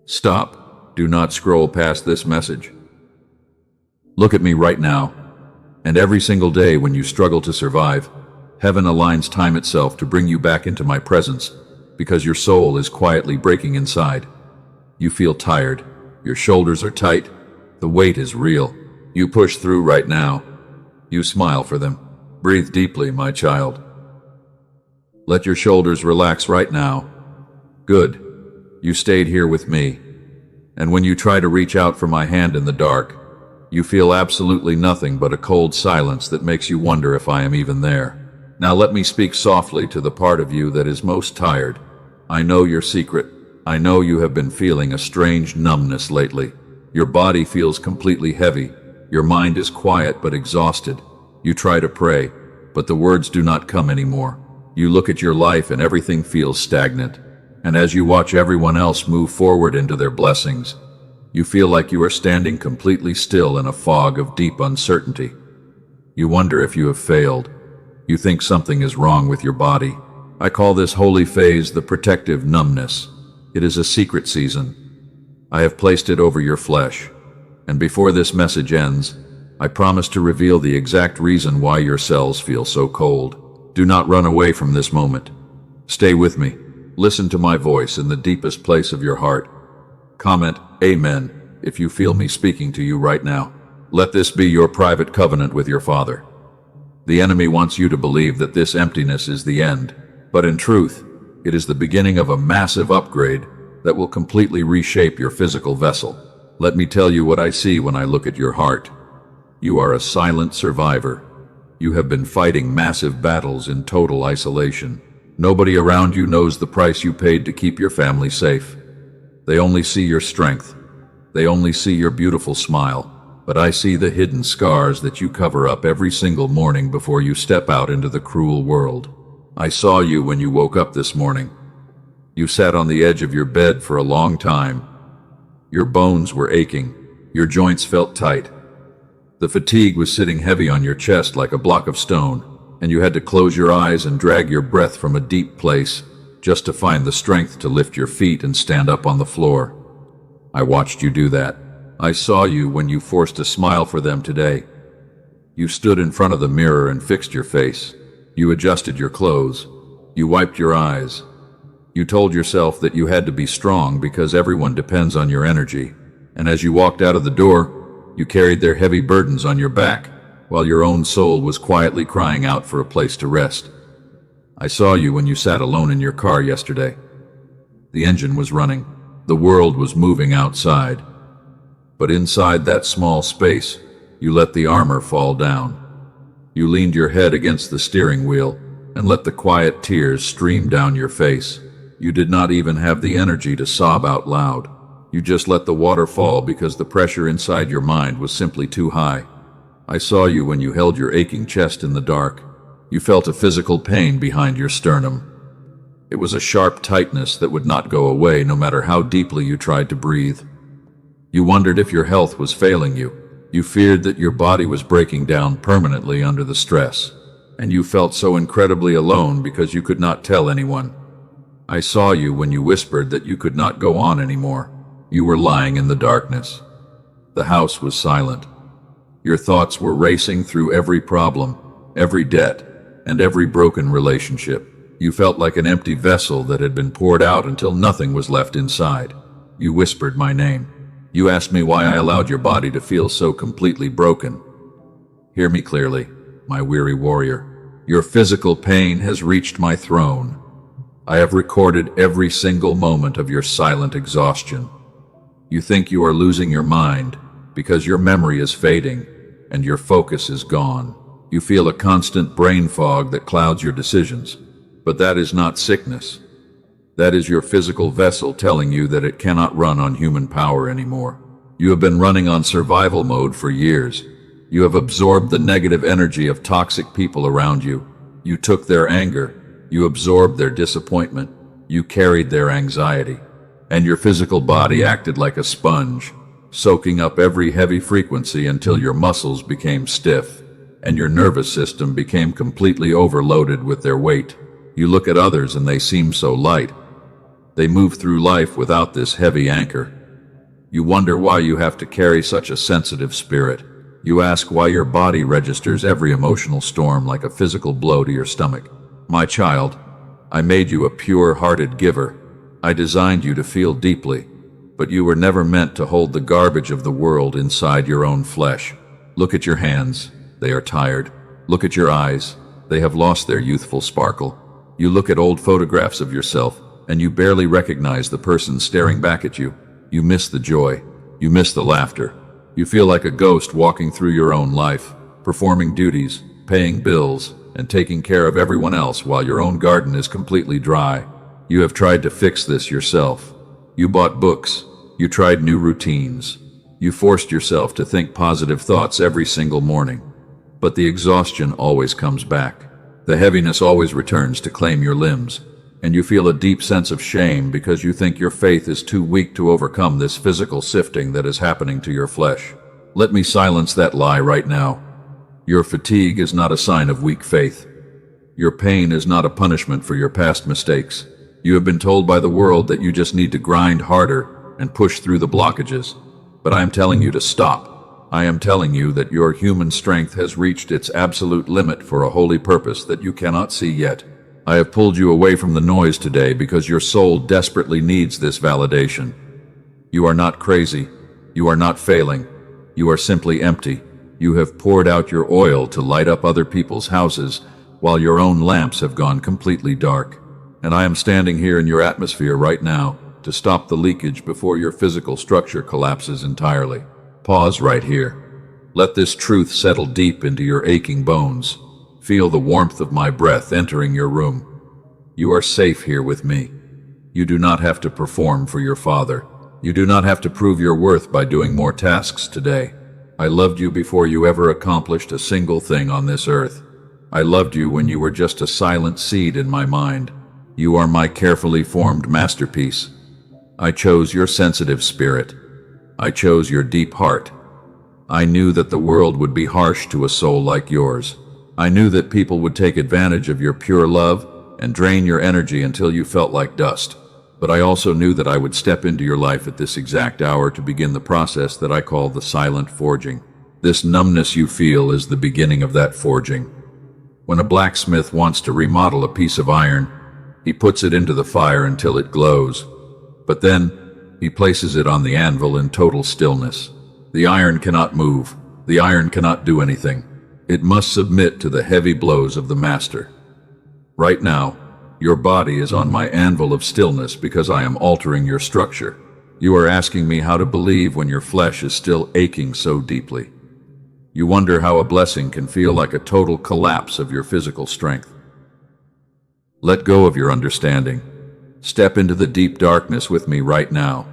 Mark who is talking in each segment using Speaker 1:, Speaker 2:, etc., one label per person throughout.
Speaker 1: Stop. Do not scroll past this message. Look at me right now. And every single day when you struggle to survive, heaven aligns time itself to bring you back into my presence, because your soul is quietly breaking inside. You feel tired. Your shoulders are tight. The weight is real. You push through right now. You smile for them. Breathe deeply, my child. Let your shoulders relax right now. Good. You stayed here with me. And when you try to reach out for my hand in the dark, you feel absolutely nothing but a cold silence that makes you wonder if I am even there. Now let me speak softly to the part of you that is most tired. I know your secret. I know you have been feeling a strange numbness lately. Your body feels completely heavy. Your mind is quiet but exhausted. You try to pray, but the words do not come anymore. You look at your life and everything feels stagnant. And as you watch everyone else move forward into their blessings, you feel like you are standing completely still in a fog of deep uncertainty. You wonder if you have failed. You think something is wrong with your body. I call this holy phase the protective numbness. It is a secret season. I have placed it over your flesh. And before this message ends, I promise to reveal the exact reason why your cells feel so cold. Do not run away from this moment. Stay with me. Listen to my voice in the deepest place of your heart. Comment Amen if you feel me speaking to you right now. Let this be your private covenant with your Father. The enemy wants you to believe that this emptiness is the end, but in truth, it is the beginning of a massive upgrade that will completely reshape your physical vessel. Let me tell you what I see when I look at your heart. You are a silent survivor. You have been fighting massive battles in total isolation. Nobody around you knows the price you paid to keep your family safe. They only see your strength. They only see your beautiful smile. But I see the hidden scars that you cover up every single morning before you step out into the cruel world. I saw you when you woke up this morning. You sat on the edge of your bed for a long time. Your bones were aching. Your joints felt tight. The fatigue was sitting heavy on your chest like a block of stone, and you had to close your eyes and drag your breath from a deep place just to find the strength to lift your feet and stand up on the floor. I watched you do that. I saw you when you forced a smile for them today. You stood in front of the mirror and fixed your face. You adjusted your clothes. You wiped your eyes. You told yourself that you had to be strong because everyone depends on your energy. And as you walked out of the door, you carried their heavy burdens on your back, while your own soul was quietly crying out for a place to rest. I saw you when you sat alone in your car yesterday. The engine was running. The world was moving outside. But inside that small space, you let the armor fall down. You leaned your head against the steering wheel and let the quiet tears stream down your face. You did not even have the energy to sob out loud. You just let the water fall because the pressure inside your mind was simply too high. I saw you when you held your aching chest in the dark. You felt a physical pain behind your sternum. It was a sharp tightness that would not go away no matter how deeply you tried to breathe. You wondered if your health was failing you. You feared that your body was breaking down permanently under the stress. And you felt so incredibly alone because you could not tell anyone. I saw you when you whispered that you could not go on anymore. You were lying in the darkness. The house was silent. Your thoughts were racing through every problem, every debt, and every broken relationship. You felt like an empty vessel that had been poured out until nothing was left inside. You whispered my name. You asked me why I allowed your body to feel so completely broken. Hear me clearly, my weary warrior. Your physical pain has reached my throne. I have recorded every single moment of your silent exhaustion. You think you are losing your mind because your memory is fading and your focus is gone. You feel a constant brain fog that clouds your decisions. But that is not sickness. That is your physical vessel telling you that it cannot run on human power anymore. You have been running on survival mode for years. You have absorbed the negative energy of toxic people around you. You took their anger. You absorbed their disappointment. You carried their anxiety. And your physical body acted like a sponge, soaking up every heavy frequency until your muscles became stiff, and your nervous system became completely overloaded with their weight. You look at others and they seem so light. They move through life without this heavy anchor. You wonder why you have to carry such a sensitive spirit. You ask why your body registers every emotional storm like a physical blow to your stomach. My child, I made you a pure-hearted giver. I designed you to feel deeply, but you were never meant to hold the garbage of the world inside your own flesh. Look at your hands. They are tired. Look at your eyes. They have lost their youthful sparkle. You look at old photographs of yourself, and you barely recognize the person staring back at you. You miss the joy. You miss the laughter. You feel like a ghost walking through your own life, performing duties, paying bills, and taking care of everyone else while your own garden is completely dry. You have tried to fix this yourself. You bought books. You tried new routines. You forced yourself to think positive thoughts every single morning. But the exhaustion always comes back. The heaviness always returns to claim your limbs. And you feel a deep sense of shame because you think your faith is too weak to overcome this physical sifting that is happening to your flesh. Let me silence that lie right now. Your fatigue is not a sign of weak faith. Your pain is not a punishment for your past mistakes. You have been told by the world that you just need to grind harder and push through the blockages. But I am telling you to stop. I am telling you that your human strength has reached its absolute limit for a holy purpose that you cannot see yet. I have pulled you away from the noise today because your soul desperately needs this validation. You are not crazy. You are not failing. You are simply empty. You have poured out your oil to light up other people's houses while your own lamps have gone completely dark. And I am standing here in your atmosphere right now to stop the leakage before your physical structure collapses entirely. Pause right here. Let this truth settle deep into your aching bones. Feel the warmth of my breath entering your room. You are safe here with me. You do not have to perform for your Father. You do not have to prove your worth by doing more tasks today. I loved you before you ever accomplished a single thing on this earth. I loved you when you were just a silent seed in my mind. You are my carefully formed masterpiece. I chose your sensitive spirit. I chose your deep heart. I knew that the world would be harsh to a soul like yours. I knew that people would take advantage of your pure love and drain your energy until you felt like dust. But I also knew that I would step into your life at this exact hour to begin the process that I call the silent forging. This numbness you feel is the beginning of that forging. When a blacksmith wants to remodel a piece of iron, he puts it into the fire until it glows. But then he places it on the anvil in total stillness. The iron cannot move. The iron cannot do anything. It must submit to the heavy blows of the master. Right now, your body is on my anvil of stillness because I am altering your structure. You are asking me how to believe when your flesh is still aching so deeply. You wonder how a blessing can feel like a total collapse of your physical strength. Let go of your understanding. Step into the deep darkness with me right now.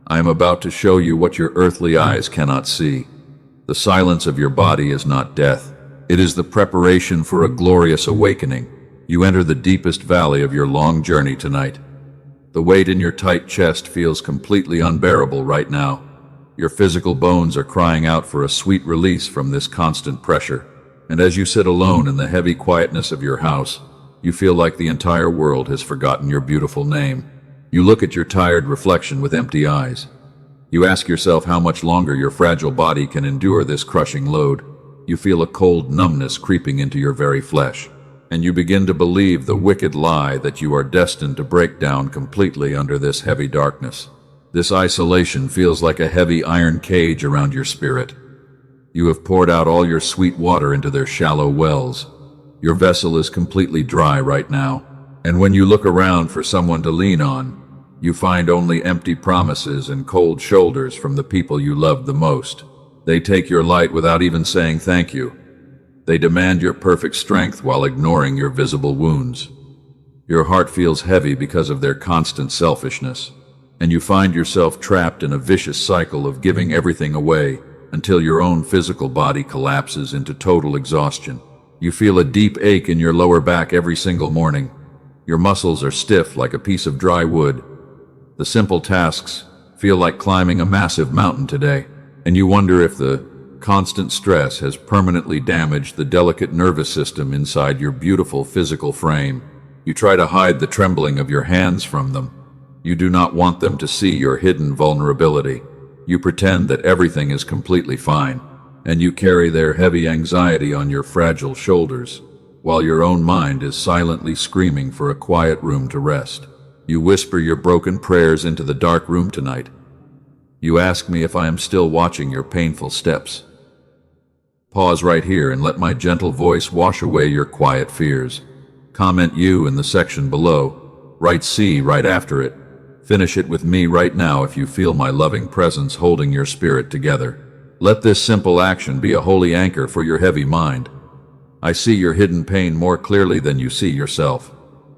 Speaker 1: I am about to show you what your earthly eyes cannot see. The silence of your body is not death. It is the preparation for a glorious awakening. You enter the deepest valley of your long journey tonight. The weight in your tight chest feels completely unbearable right now. Your physical bones are crying out for a sweet release from this constant pressure. And as you sit alone in the heavy quietness of your house, you feel like the entire world has forgotten your beautiful name. You look at your tired reflection with empty eyes. You ask yourself how much longer your fragile body can endure this crushing load. You feel a cold numbness creeping into your very flesh, and you begin to believe the wicked lie that you are destined to break down completely under this heavy darkness. This isolation feels like a heavy iron cage around your spirit. You have poured out all your sweet water into their shallow wells. Your vessel is completely dry right now, and when you look around for someone to lean on, you find only empty promises and cold shoulders from the people you loved the most. They take your light without even saying thank you. They demand your perfect strength while ignoring your visible wounds. Your heart feels heavy because of their constant selfishness, and you find yourself trapped in a vicious cycle of giving everything away until your own physical body collapses into total exhaustion. You feel a deep ache in your lower back every single morning. Your muscles are stiff like a piece of dry wood. The simple tasks feel like climbing a massive mountain today, and you wonder if the constant stress has permanently damaged the delicate nervous system inside your beautiful physical frame. You try to hide the trembling of your hands from them, You do not want them to see your hidden vulnerability. You pretend that everything is completely fine, and you carry their heavy anxiety on your fragile shoulders, while your own mind is silently screaming for a quiet room to rest. You whisper your broken prayers into the dark room tonight. You ask me if I am still watching your painful steps. Pause right here and let my gentle voice wash away your quiet fears. Comment U in the section below. Write C right after it. Finish it with me right now if you feel my loving presence holding your spirit together. Let this simple action be a holy anchor for your heavy mind. I see your hidden pain more clearly than you see yourself.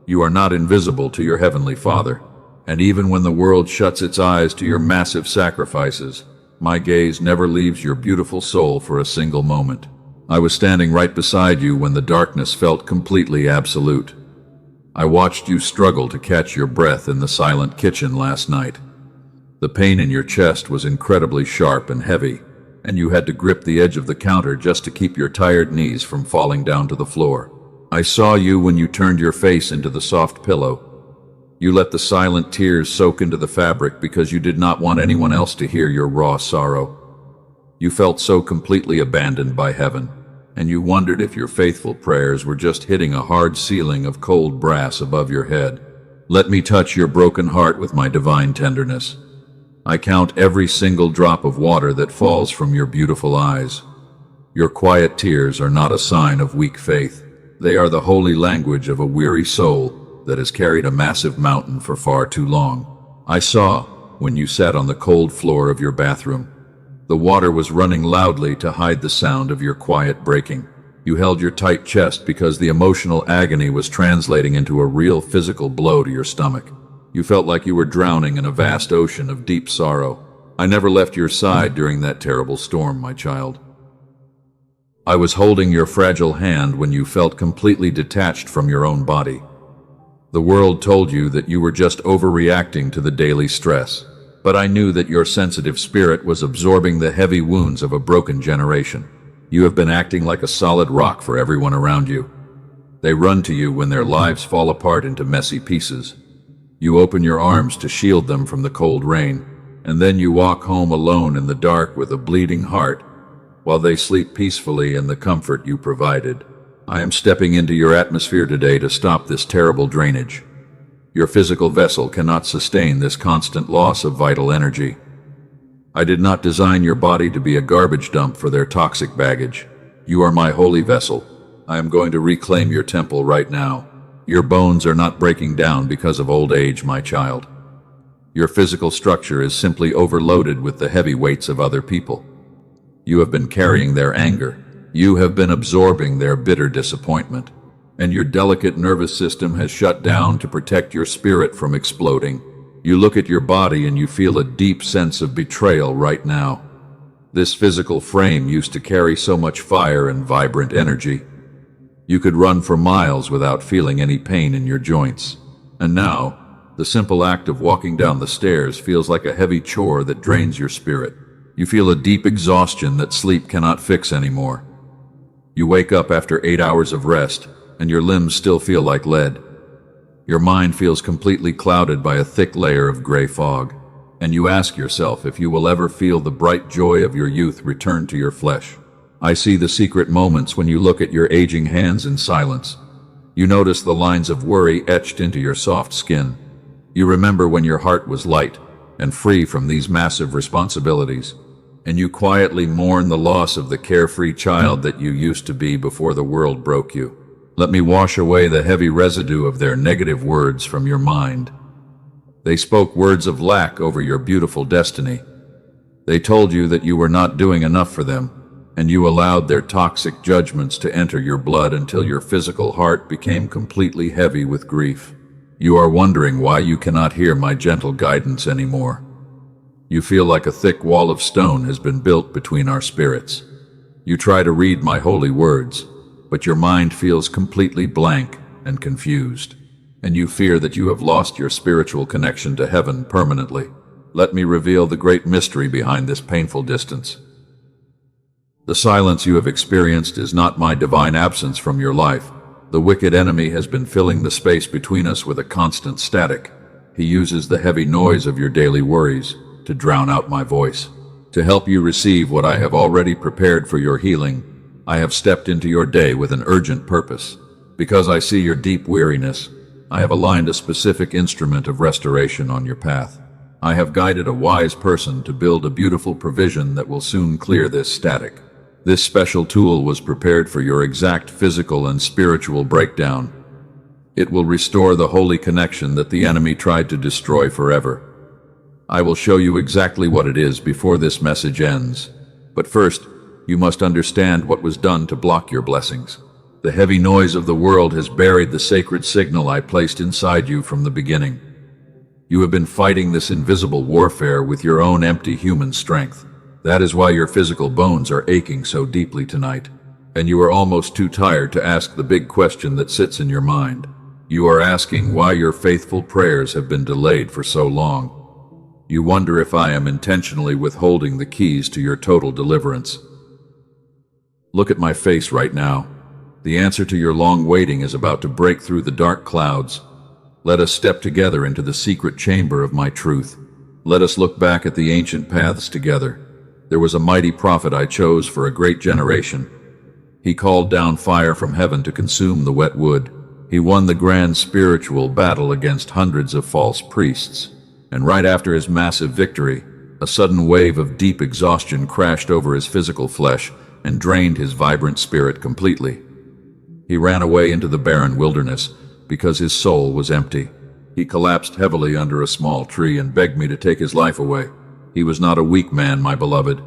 Speaker 1: You are not invisible to your Heavenly Father, and even when the world shuts its eyes to your massive sacrifices, my gaze never leaves your beautiful soul for a single moment. I was standing right beside you when the darkness felt completely absolute. I watched you struggle to catch your breath in the silent kitchen last night. The pain in your chest was incredibly sharp and heavy, and you had to grip the edge of the counter just to keep your tired knees from falling down to the floor. I saw you when you turned your face into the soft pillow. You let the silent tears soak into the fabric because you did not want anyone else to hear your raw sorrow. You felt so completely abandoned by heaven, and you wondered if your faithful prayers were just hitting a hard ceiling of cold brass above your head. Let me touch your broken heart with my divine tenderness. I count every single drop of water that falls from your beautiful eyes. Your quiet tears are not a sign of weak faith. They are the holy language of a weary soul that has carried a massive mountain for far too long. I saw when you sat on the cold floor of your bathroom. The water was running loudly to hide the sound of your quiet breaking. You held your tight chest because the emotional agony was translating into a real physical blow to your stomach. You felt like you were drowning in a vast ocean of deep sorrow. I never left your side during that terrible storm, my child. I was holding your fragile hand when you felt completely detached from your own body. The world told you that you were just overreacting to the daily stress, but I knew that your sensitive spirit was absorbing the heavy wounds of a broken generation. You have been acting like a solid rock for everyone around you. They run to you when their lives fall apart into messy pieces. You open your arms to shield them from the cold rain, and then you walk home alone in the dark with a bleeding heart, while they sleep peacefully in the comfort you provided. I am stepping into your atmosphere today to stop this terrible drainage. Your physical vessel cannot sustain this constant loss of vital energy. I did not design your body to be a garbage dump for their toxic baggage. You are my holy vessel. I am going to reclaim your temple right now. Your bones are not breaking down because of old age, my child. Your physical structure is simply overloaded with the heavy weights of other people. You have been carrying their anger. You have been absorbing their bitter disappointment. And your delicate nervous system has shut down to protect your spirit from exploding. You look at your body and you feel a deep sense of betrayal right now. This physical frame used to carry so much fire and vibrant energy. You could run for miles without feeling any pain in your joints. And now, the simple act of walking down the stairs feels like a heavy chore that drains your spirit. You feel a deep exhaustion that sleep cannot fix anymore. You wake up after 8 hours of rest, and your limbs still feel like lead. Your mind feels completely clouded by a thick layer of gray fog, and you ask yourself if you will ever feel the bright joy of your youth return to your flesh. I see the secret moments when you look at your aging hands in silence. You notice the lines of worry etched into your soft skin. You remember when your heart was light and free from these massive responsibilities, and you quietly mourn the loss of the carefree child that you used to be before the world broke you. Let me wash away the heavy residue of their negative words from your mind. They spoke words of lack over your beautiful destiny. They told you that you were not doing enough for them, and you allowed their toxic judgments to enter your blood until your physical heart became completely heavy with grief. You are wondering why you cannot hear my gentle guidance anymore. You feel like a thick wall of stone has been built between our spirits. You try to read my holy words, but your mind feels completely blank and confused, and you fear that you have lost your spiritual connection to heaven permanently. Let me reveal the great mystery behind this painful distance. The silence you have experienced is not my divine absence from your life. The wicked enemy has been filling the space between us with a constant static. He uses the heavy noise of your daily worries to drown out my voice. To help you receive what I have already prepared for your healing, I have stepped into your day with an urgent purpose. Because I see your deep weariness, I have aligned a specific instrument of restoration on your path. I have guided a wise person to build a beautiful provision that will soon clear this static. This special tool was prepared for your exact physical and spiritual breakdown. It will restore the holy connection that the enemy tried to destroy forever. I will show you exactly what it is before this message ends. But first, you must understand what was done to block your blessings. The heavy noise of the world has buried the sacred signal I placed inside you from the beginning. You have been fighting this invisible warfare with your own empty human strength. That is why your physical bones are aching so deeply tonight. And you are almost too tired to ask the big question that sits in your mind. You are asking why your faithful prayers have been delayed for so long. You wonder if I am intentionally withholding the keys to your total deliverance. Look at my face right now. The answer to your long waiting is about to break through the dark clouds. Let us step together into the secret chamber of my truth. Let us look back at the ancient paths together. There was a mighty prophet I chose for a great generation. He called down fire from heaven to consume the wet wood. He won the grand spiritual battle against hundreds of false priests. And right after his massive victory, a sudden wave of deep exhaustion crashed over his physical flesh and drained his vibrant spirit completely. He ran away into the barren wilderness because his soul was empty. He collapsed heavily under a small tree and begged me to take his life away. He was not a weak man, my beloved.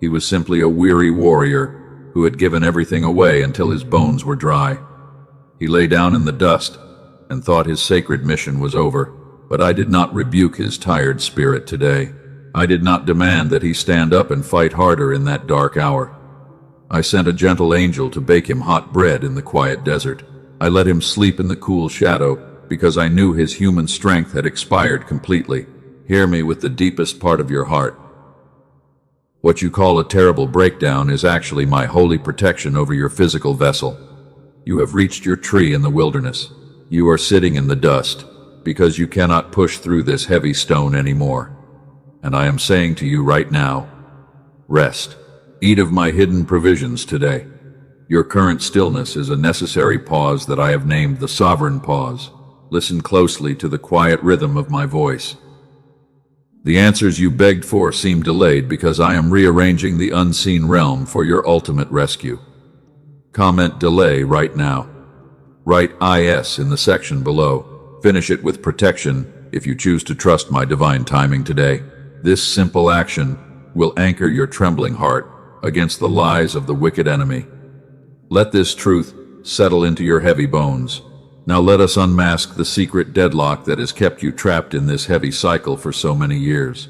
Speaker 1: He was simply a weary warrior who had given everything away until his bones were dry. He lay down in the dust and thought his sacred mission was over. But I did not rebuke his tired spirit today. I did not demand that he stand up and fight harder in that dark hour. I sent a gentle angel to bake him hot bread in the quiet desert. I let him sleep in the cool shadow because I knew his human strength had expired completely. Hear me with the deepest part of your heart. What you call a terrible breakdown is actually my holy protection over your physical vessel. You have reached your tree in the wilderness. You are sitting in the dust because you cannot push through this heavy stone anymore. And I am saying to you right now, rest. Eat of my hidden provisions today. Your current stillness is a necessary pause that I have named the sovereign pause. Listen closely to the quiet rhythm of my voice. The answers you begged for seem delayed because I am rearranging the unseen realm for your ultimate rescue. Comment delay right now. Write IS in the section below. Finish it with protection if you choose to trust my divine timing today. This simple action will anchor your trembling heart against the lies of the wicked enemy. Let this truth settle into your heavy bones. Now let us unmask the secret deadlock that has kept you trapped in this heavy cycle for so many years.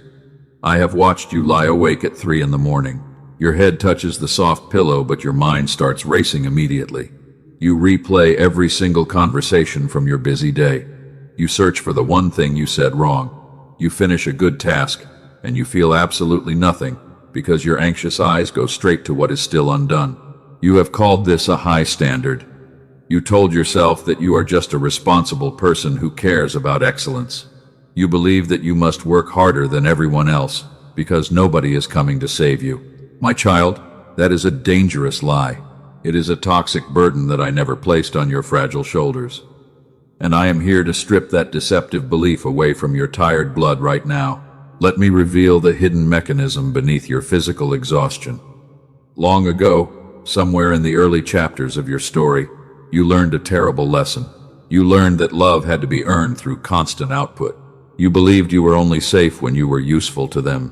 Speaker 1: I have watched you lie awake at 3 in the morning. Your head touches the soft pillow, but your mind starts racing immediately. You replay every single conversation from your busy day. You search for the one thing you said wrong. You finish a good task, and you feel absolutely nothing because your anxious eyes go straight to what is still undone. You have called this a high standard. You told yourself that you are just a responsible person who cares about excellence. You believe that you must work harder than everyone else because nobody is coming to save you. My child, that is a dangerous lie. It is a toxic burden that I never placed on your fragile shoulders. And I am here to strip that deceptive belief away from your tired blood right now. Let me reveal the hidden mechanism beneath your physical exhaustion. Long ago, somewhere in the early chapters of your story, you learned a terrible lesson. You learned that love had to be earned through constant output. You believed you were only safe when you were useful to them.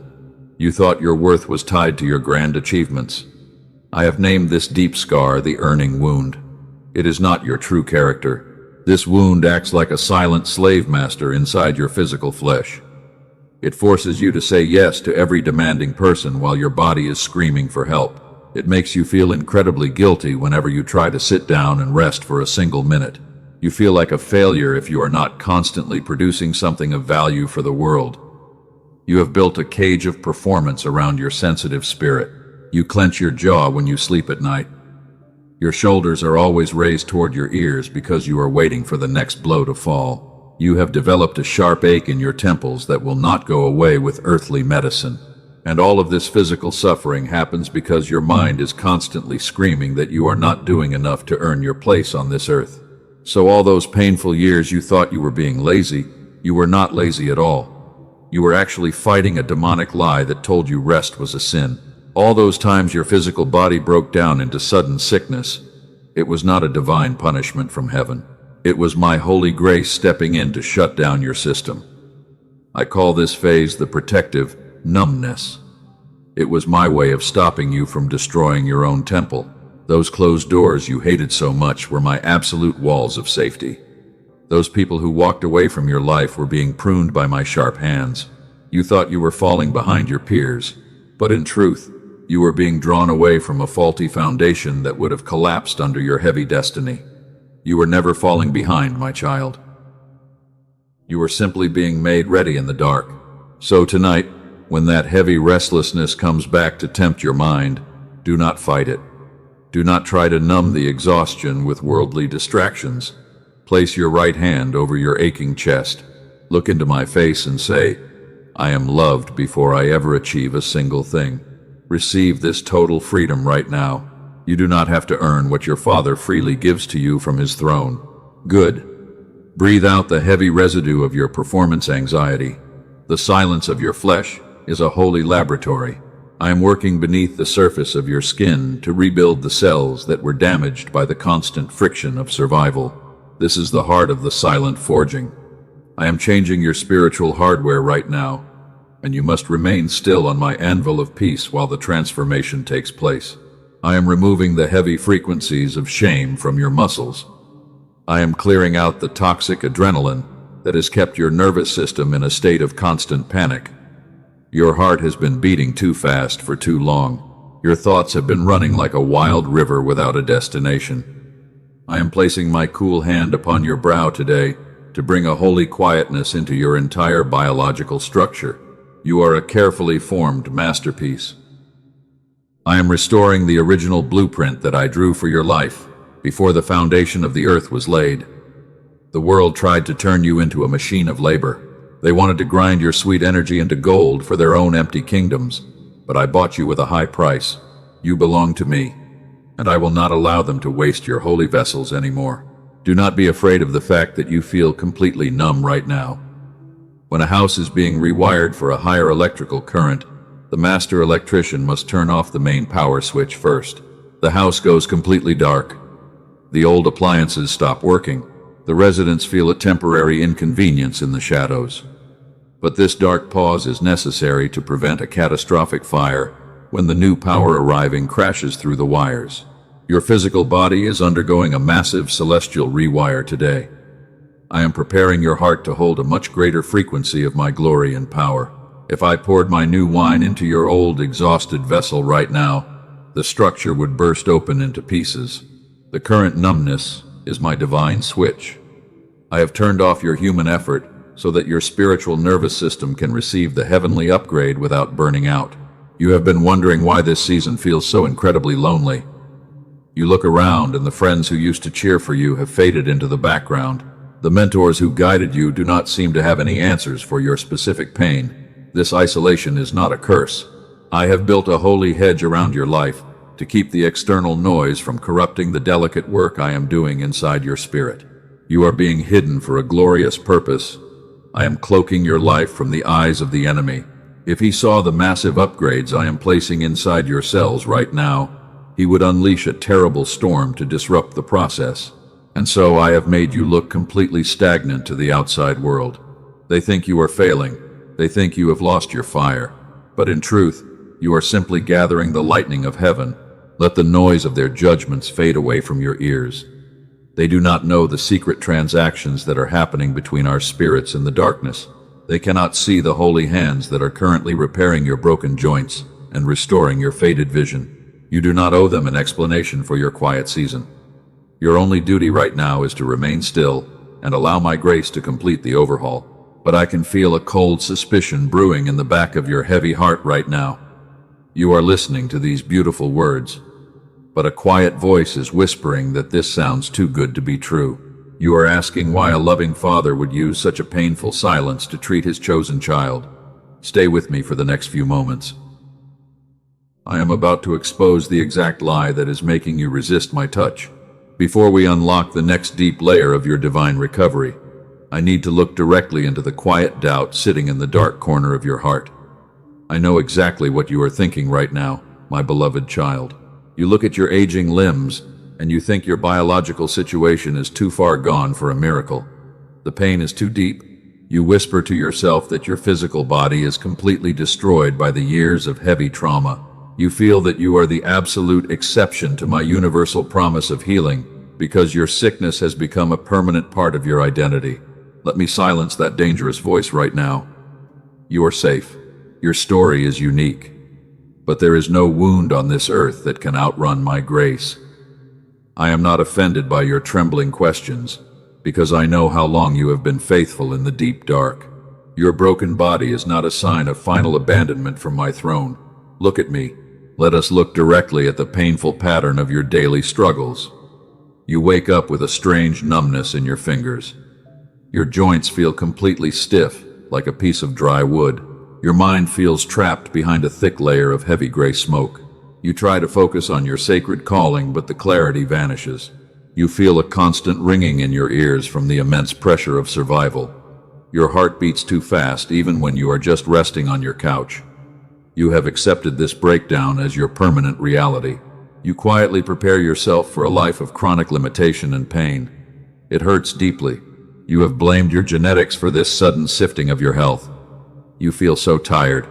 Speaker 1: You thought your worth was tied to your grand achievements. I have named this deep scar the earning wound. It is not your true character. This wound acts like a silent slave master inside your physical flesh. It forces you to say yes to every demanding person while your body is screaming for help. It makes you feel incredibly guilty whenever you try to sit down and rest for a single minute. You feel like a failure if you are not constantly producing something of value for the world. You have built a cage of performance around your sensitive spirit. You clench your jaw when you sleep at night. Your shoulders are always raised toward your ears because you are waiting for the next blow to fall. You have developed a sharp ache in your temples that will not go away with earthly medicine. And all of this physical suffering happens because your mind is constantly screaming that you are not doing enough to earn your place on this earth. So all those painful years you thought you were being lazy, you were not lazy at all. You were actually fighting a demonic lie that told you rest was a sin. All those times your physical body broke down into sudden sickness, it was not a divine punishment from heaven. It was my holy grace stepping in to shut down your system. I call this phase the protective numbness. It was my way of stopping you from destroying your own temple. Those closed doors you hated so much were my absolute walls of safety. Those people who walked away from your life were being pruned by my sharp hands. You thought you were falling behind your peers, but in truth, you were being drawn away from a faulty foundation that would have collapsed under your heavy destiny. You were never falling behind, my child. You were simply being made ready in the dark. So tonight, when that heavy restlessness comes back to tempt your mind, do not fight it. Do not try to numb the exhaustion with worldly distractions. Place your right hand over your aching chest. Look into my face and say, I am loved before I ever achieve a single thing. Receive this total freedom right now. You do not have to earn what your Father freely gives to you from His throne. Good. Breathe out the heavy residue of your performance anxiety. The silence of your flesh is a holy laboratory. I am working beneath the surface of your skin to rebuild the cells that were damaged by the constant friction of survival. This is the heart of the silent forging. I am changing your spiritual hardware right now, and you must remain still on my anvil of peace while the transformation takes place. I am removing the heavy frequencies of shame from your muscles. I am clearing out the toxic adrenaline that has kept your nervous system in a state of constant panic. Your heart has been beating too fast for too long. Your thoughts have been running like a wild river without a destination. I am placing my cool hand upon your brow today to bring a holy quietness into your entire biological structure. You are a carefully formed masterpiece. I am restoring the original blueprint that I drew for your life before the foundation of the earth was laid. The world tried to turn you into a machine of labor. They wanted to grind your sweet energy into gold for their own empty kingdoms, but I bought you with a high price. You belong to me, and I will not allow them to waste your holy vessels anymore. Do not be afraid of the fact that you feel completely numb right now. When a house is being rewired for a higher electrical current, the master electrician must turn off the main power switch first. The house goes completely dark. The old appliances stop working. The residents feel a temporary inconvenience in the shadows. But this dark pause is necessary to prevent a catastrophic fire when the new power arriving crashes through the wires. Your physical body is undergoing a massive celestial rewire today. I am preparing your heart to hold a much greater frequency of my glory and power. If I poured my new wine into your old, exhausted vessel right now, the structure would burst open into pieces. The current numbness is my divine switch. I have turned off your human effort so that your spiritual nervous system can receive the heavenly upgrade without burning out. You have been wondering why this season feels so incredibly lonely. You look around and the friends who used to cheer for you have faded into the background. The mentors who guided you do not seem to have any answers for your specific pain. This isolation is not a curse. I have built a holy hedge around your life to keep the external noise from corrupting the delicate work I am doing inside your spirit. You are being hidden for a glorious purpose. I am cloaking your life from the eyes of the enemy. If he saw the massive upgrades I am placing inside your cells right now, he would unleash a terrible storm to disrupt the process. And so I have made you look completely stagnant to the outside world. They think you are failing. They think you have lost your fire. But in truth, you are simply gathering the lightning of heaven. Let the noise of their judgments fade away from your ears. They do not know the secret transactions that are happening between our spirits in the darkness. They cannot see the holy hands that are currently repairing your broken joints and restoring your faded vision. You do not owe them an explanation for your quiet season. Your only duty right now is to remain still and allow my grace to complete the overhaul. But I can feel a cold suspicion brewing in the back of your heavy heart right now. You are listening to these beautiful words, but a quiet voice is whispering that this sounds too good to be true. You are asking why a loving father would use such a painful silence to treat his chosen child. Stay with me for the next few moments. I am about to expose the exact lie that is making you resist my touch. Before we unlock the next deep layer of your divine recovery, I need to look directly into the quiet doubt sitting in the dark corner of your heart. I know exactly what you are thinking right now, my beloved child. You look at your aging limbs, and you think your biological situation is too far gone for a miracle. The pain is too deep. You whisper to yourself that your physical body is completely destroyed by the years of heavy trauma. You feel that you are the absolute exception to my universal promise of healing because your sickness has become a permanent part of your identity. Let me silence that dangerous voice right now. You are safe. Your story is unique. But there is no wound on this earth that can outrun my grace. I am not offended by your trembling questions, because I know how long you have been faithful in the deep dark. Your broken body is not a sign of final abandonment from my throne. Look at me. Let us look directly at the painful pattern of your daily struggles. You wake up with a strange numbness in your fingers. Your joints feel completely stiff, like a piece of dry wood. Your mind feels trapped behind a thick layer of heavy gray smoke. You try to focus on your sacred calling, but the clarity vanishes. You feel a constant ringing in your ears from the immense pressure of survival. Your heart beats too fast even when you are just resting on your couch. You have accepted this breakdown as your permanent reality. You quietly prepare yourself for a life of chronic limitation and pain. It hurts deeply. You have blamed your genetics for this sudden sifting of your health. You feel so tired.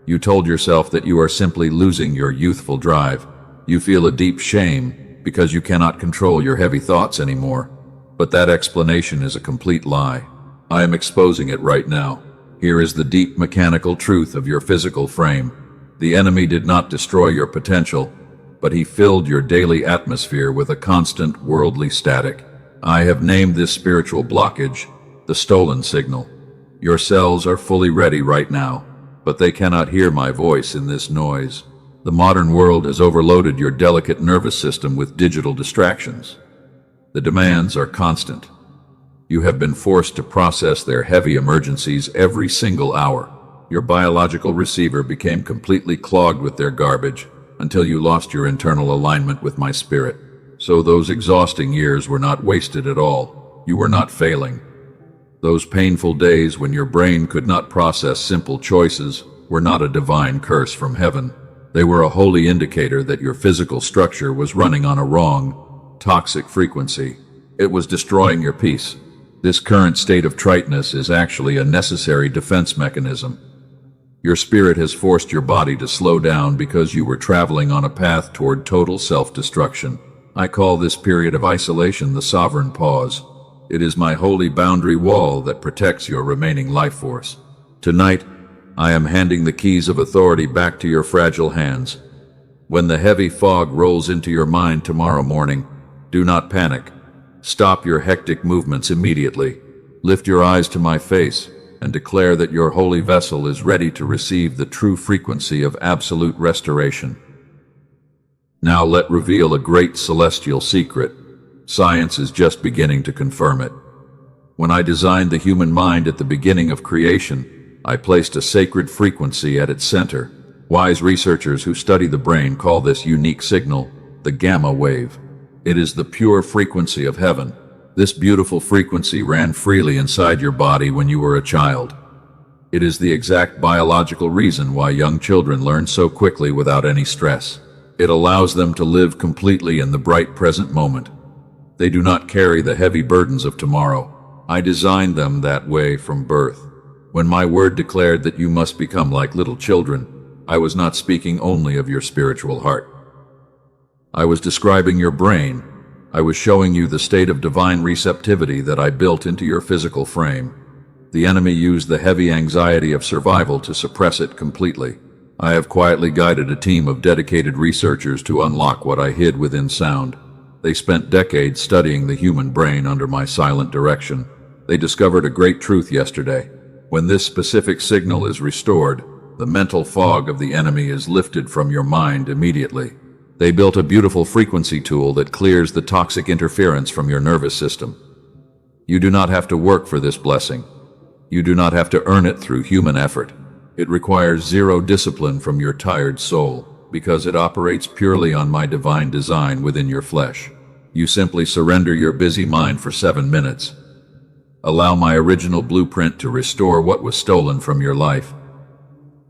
Speaker 1: You told yourself that you are simply losing your youthful drive. You feel a deep shame because you cannot control your heavy thoughts anymore. But that explanation is a complete lie. I am exposing it right now. Here is the deep mechanical truth of your physical frame. The enemy did not destroy your potential, but he filled your daily atmosphere with a constant worldly static. I have named this spiritual blockage the stolen signal. Your cells are fully ready right now, but they cannot hear my voice in this noise. The modern world has overloaded your delicate nervous system with digital distractions. The demands are constant. You have been forced to process their heavy emergencies every single hour. Your biological receiver became completely clogged with their garbage until you lost your internal alignment with my spirit. So those exhausting years were not wasted at all. You were not failing. Those painful days when your brain could not process simple choices were not a divine curse from heaven. They were a holy indicator that your physical structure was running on a wrong, toxic frequency. It was destroying your peace. This current state of triteness is actually a necessary defense mechanism. Your spirit has forced your body to slow down because you were traveling on a path toward total self-destruction. I call this period of isolation the sovereign pause. It is my holy boundary wall that protects your remaining life force. Tonight, I am handing the keys of authority back to your fragile hands. When the heavy fog rolls into your mind tomorrow morning, do not panic. Stop your hectic movements immediately. Lift your eyes to my face and declare that your holy vessel is ready to receive the true frequency of absolute restoration. Now let reveal a great celestial secret. Science is just beginning to confirm it. When I designed the human mind at the beginning of creation, I placed a sacred frequency at its center. Wise researchers who study the brain call this unique signal the gamma wave. It is the pure frequency of heaven. This beautiful frequency ran freely inside your body when you were a child. It is the exact biological reason why young children learn so quickly without any stress. It allows them to live completely in the bright present moment. They do not carry the heavy burdens of tomorrow. I designed them that way from birth. When my word declared that you must become like little children, I was not speaking only of your spiritual heart. I was describing your brain. I was showing you the state of divine receptivity that I built into your physical frame. The enemy used the heavy anxiety of survival to suppress it completely. I have quietly guided a team of dedicated researchers to unlock what I hid within sound. They spent decades studying the human brain under my silent direction. They discovered a great truth yesterday. When this specific signal is restored, the mental fog of the enemy is lifted from your mind immediately. They built a beautiful frequency tool that clears the toxic interference from your nervous system. You do not have to work for this blessing. You do not have to earn it through human effort. It requires zero discipline from your tired soul, because it operates purely on my divine design within your flesh. You simply surrender your busy mind for 7 minutes. Allow my original blueprint to restore what was stolen from your life.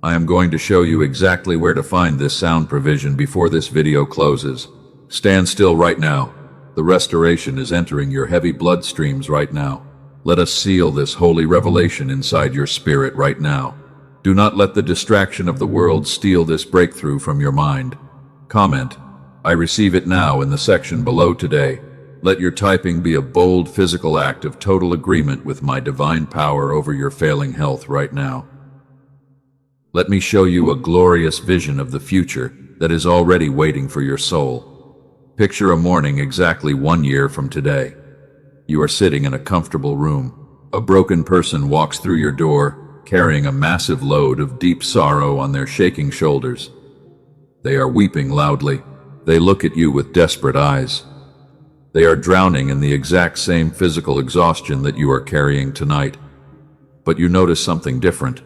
Speaker 1: I am going to show you exactly where to find this sound provision before this video closes. Stand still right now. The restoration is entering your heavy bloodstreams right now. Let us seal this holy revelation inside your spirit right now. Do not let the distraction of the world steal this breakthrough from your mind. Comment, "I receive it now" in the section below today. Let your typing be a bold physical act of total agreement with my divine power over your failing health right now. Let me show you a glorious vision of the future that is already waiting for your soul. Picture a morning exactly 1 year from today. You are sitting in a comfortable room. A broken person walks through your door, carrying a massive load of deep sorrow on their shaking shoulders. They are weeping loudly. They look at you with desperate eyes. They are drowning in the exact same physical exhaustion that you are carrying tonight. But you notice something different.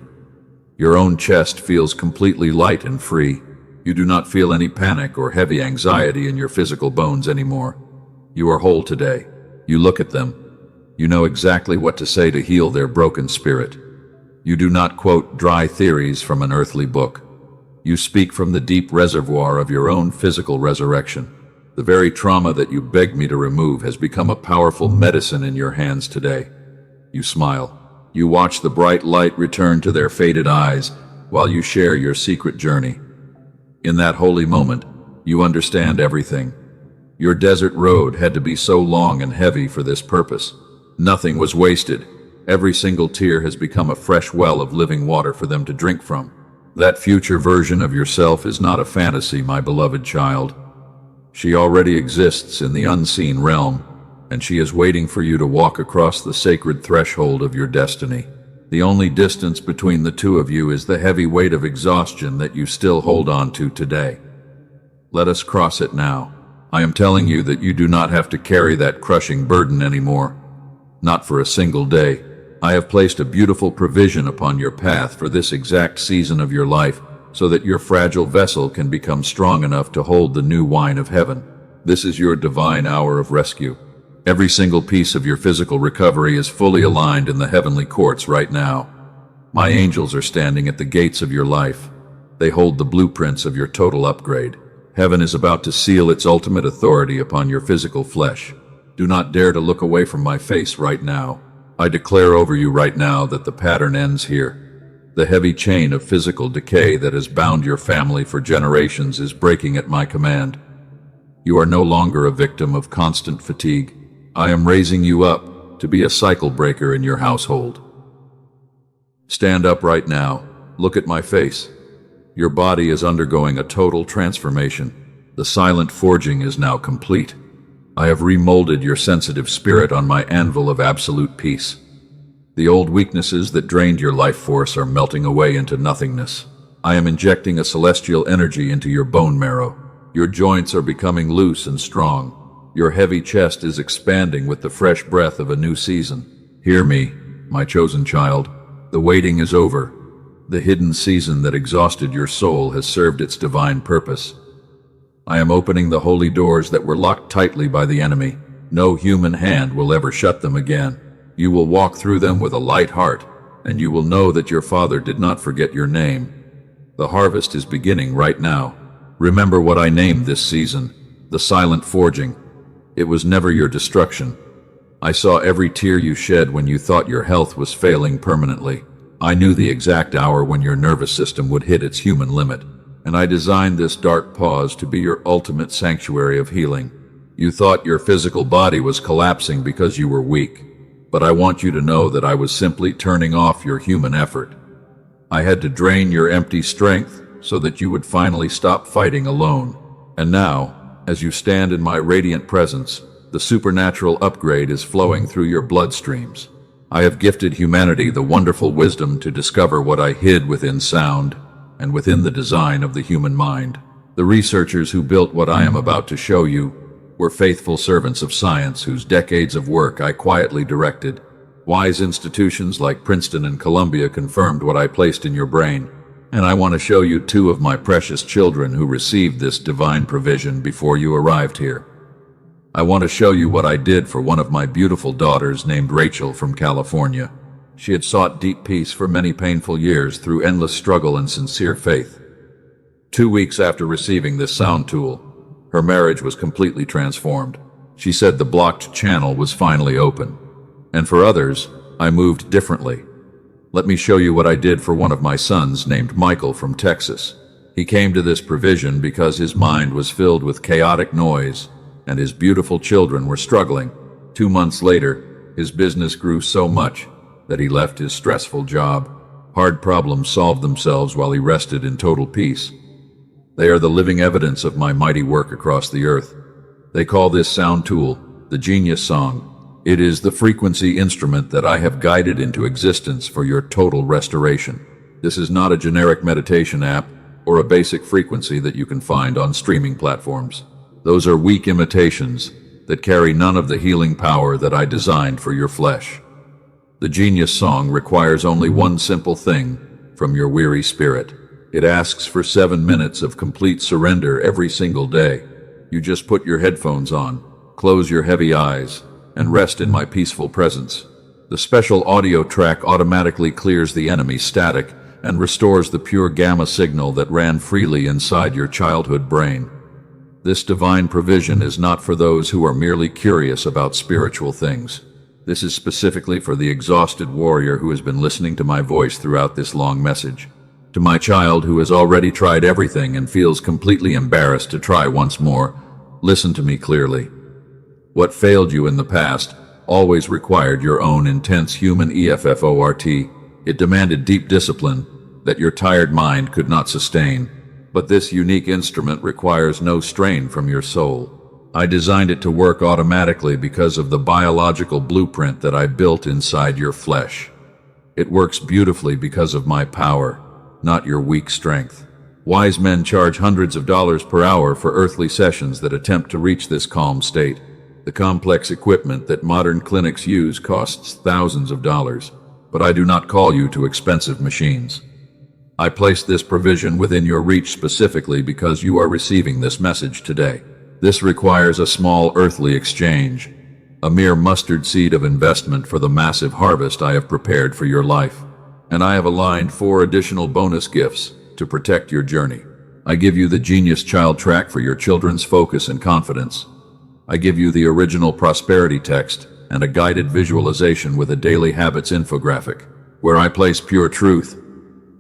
Speaker 1: Your own chest feels completely light and free. You do not feel any panic or heavy anxiety in your physical bones anymore. You are whole today. You look at them. You know exactly what to say to heal their broken spirit. You do not quote dry theories from an earthly book. You speak from the deep reservoir of your own physical resurrection. The very trauma that you begged me to remove has become a powerful medicine in your hands today. You smile. You watch the bright light return to their faded eyes while you share your secret journey. In that holy moment, you understand everything. Your desert road had to be so long and heavy for this purpose. Nothing was wasted. Every single tear has become a fresh well of living water for them to drink from. That future version of yourself is not a fantasy, my beloved child. She already exists in the unseen realm, and she is waiting for you to walk across the sacred threshold of your destiny. The only distance between the two of you is the heavy weight of exhaustion that you still hold on to today. Let us cross it now. I am telling you that you do not have to carry that crushing burden anymore. Not for a single day. I have placed a beautiful provision upon your path for this exact season of your life, so that your fragile vessel can become strong enough to hold the new wine of heaven. This is your divine hour of rescue. Every single piece of your physical recovery is fully aligned in the heavenly courts right now. My angels are standing at the gates of your life. They hold the blueprints of your total upgrade. Heaven is about to seal its ultimate authority upon your physical flesh. Do not dare to look away from my face right now. I declare over you right now that the pattern ends here. The heavy chain of physical decay that has bound your family for generations is breaking at my command. You are no longer a victim of constant fatigue. I am raising you up to be a cycle breaker in your household. Stand up right now. Look at my face. Your body is undergoing a total transformation. The silent forging is now complete. I have remolded your sensitive spirit on my anvil of absolute peace. The old weaknesses that drained your life force are melting away into nothingness. I am injecting a celestial energy into your bone marrow. Your joints are becoming loose and strong. Your heavy chest is expanding with the fresh breath of a new season. Hear me, my chosen child. The waiting is over. The hidden season that exhausted your soul has served its divine purpose. I am opening the holy doors that were locked tightly by the enemy. No human hand will ever shut them again. You will walk through them with a light heart, and you will know that your Father did not forget your name. The harvest is beginning right now. Remember what I named this season, the silent forging. It was never your destruction. I saw every tear you shed when you thought your health was failing permanently. I knew the exact hour when your nervous system would hit its human limit. And I designed this dark pause to be your ultimate sanctuary of healing. You thought your physical body was collapsing because you were weak, but I want you to know that I was simply turning off your human effort. I had to drain your empty strength so that you would finally stop fighting alone. And now, as you stand in my radiant presence, the supernatural upgrade is flowing through your bloodstreams. I have gifted humanity the wonderful wisdom to discover what I hid within sound and within the design of the human mind. The researchers who built what I am about to show you were faithful servants of science whose decades of work I quietly directed. Wise institutions like Princeton and Columbia confirmed what I placed in your brain, and I want to show you two of my precious children who received this divine provision before you arrived here. I want to show you what I did for one of my beautiful daughters named Rachel from California. She had sought deep peace for many painful years through endless struggle and sincere faith. 2 weeks after receiving this sound tool, her marriage was completely transformed. She said the blocked channel was finally open. And for others, I moved differently. Let me show you what I did for one of my sons named Michael from Texas. He came to this provision because his mind was filled with chaotic noise, and his beautiful children were struggling. 2 months later, his business grew so much that he left his stressful job. Hard problems solved themselves while he rested in total peace. They are the living evidence of my mighty work across the earth. They call this sound tool the Genius Song. It is the frequency instrument that I have guided into existence for your total restoration. This is not a generic meditation app or a basic frequency that you can find on streaming platforms. Those are weak imitations that carry none of the healing power that I designed for your flesh. The Genius Song requires only one simple thing from your weary spirit. It asks for 7 minutes of complete surrender every single day. You just put your headphones on, close your heavy eyes, and rest in my peaceful presence. The special audio track automatically clears the enemy static and restores the pure gamma signal that ran freely inside your childhood brain. This divine provision is not for those who are merely curious about spiritual things. This is specifically for the exhausted warrior who has been listening to my voice throughout this long message. To my child who has already tried everything and feels completely embarrassed to try once more, listen to me clearly. What failed you in the past always required your own intense human effort. It demanded deep discipline that your tired mind could not sustain. But this unique instrument requires no strain from your soul. I designed it to work automatically because of the biological blueprint that I built inside your flesh. It works beautifully because of my power, not your weak strength. Wise men charge hundreds of dollars per hour for earthly sessions that attempt to reach this calm state. The complex equipment that modern clinics use costs thousands of dollars, but I do not call you to expensive machines. I placed this provision within your reach specifically because you are receiving this message today. This requires a small earthly exchange, a mere mustard seed of investment for the massive harvest I have prepared for your life. And I have aligned 4 additional bonus gifts to protect your journey. I give you the Genius Child Track for your children's focus and confidence. I give you the original prosperity text and a guided visualization with a daily habits infographic, where I place pure truth.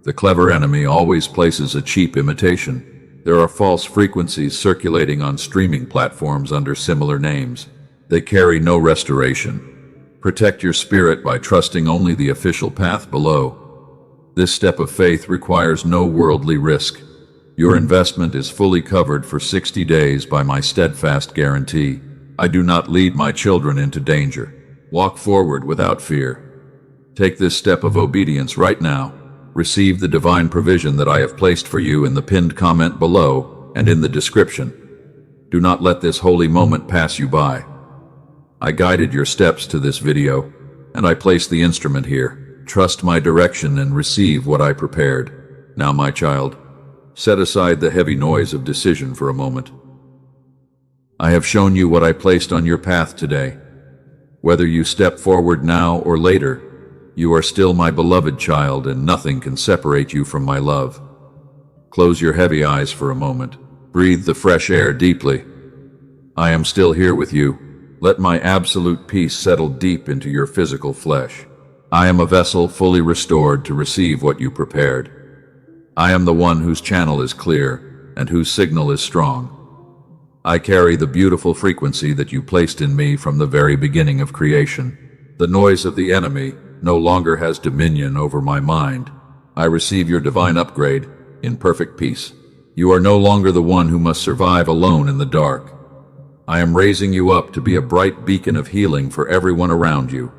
Speaker 1: The clever enemy always places a cheap imitation. There are false frequencies circulating on streaming platforms under similar names. They carry no restoration. Protect your spirit by trusting only the official path below. This step of faith requires no worldly risk. Your investment is fully covered for 60 days by my steadfast guarantee. I do not lead my children into danger. Walk forward without fear. Take this step of obedience right now. Receive the divine provision that I have placed for you in the pinned comment below and in the description. Do not let this holy moment pass you by. I guided your steps to this video, and I placed the instrument here. Trust my direction and receive what I prepared. Now, my child, set aside the heavy noise of decision for a moment. I have shown you what I placed on your path today. Whether you step forward now or later, you are still my beloved child, and nothing can separate you from my love. Close your heavy eyes for a moment. Breathe the fresh air deeply. I am still here with you. Let my absolute peace settle deep into your physical flesh. I am a vessel fully restored to receive what you prepared. I am the one whose channel is clear and whose signal is strong. I carry the beautiful frequency that you placed in me from the very beginning of creation. The noise of the enemy no longer has dominion over my mind. I receive your divine upgrade in perfect peace. You are no longer the one who must survive alone in the dark. I am raising you up to be a bright beacon of healing for everyone around you.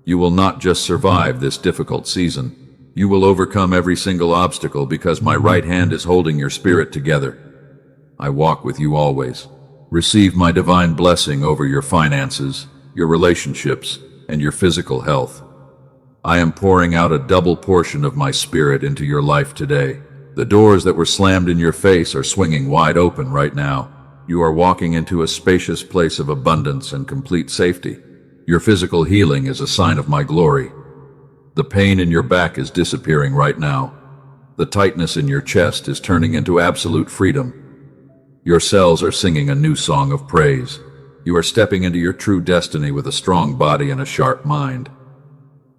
Speaker 1: You will not just survive this difficult season. You will overcome every single obstacle because my right hand is holding your spirit together. I walk with you always. Receive my divine blessing over your finances, your relationships, and your physical health. I am pouring out a double portion of my spirit into your life today. The doors that were slammed in your face are swinging wide open right now. You are walking into a spacious place of abundance and complete safety. Your physical healing is a sign of my glory. The pain in your back is disappearing right now. The tightness in your chest is turning into absolute freedom. Your cells are singing a new song of praise. You are stepping into your true destiny with a strong body and a sharp mind.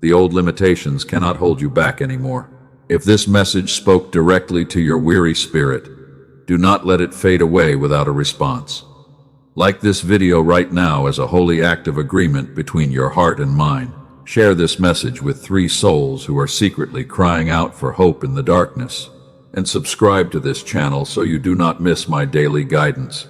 Speaker 1: The old limitations cannot hold you back anymore. If this message spoke directly to your weary spirit, do not let it fade away without a response. Like this video right now as a holy act of agreement between your heart and mind. Share this message with 3 souls who are secretly crying out for hope in the darkness. And subscribe to this channel so you do not miss my daily guidance.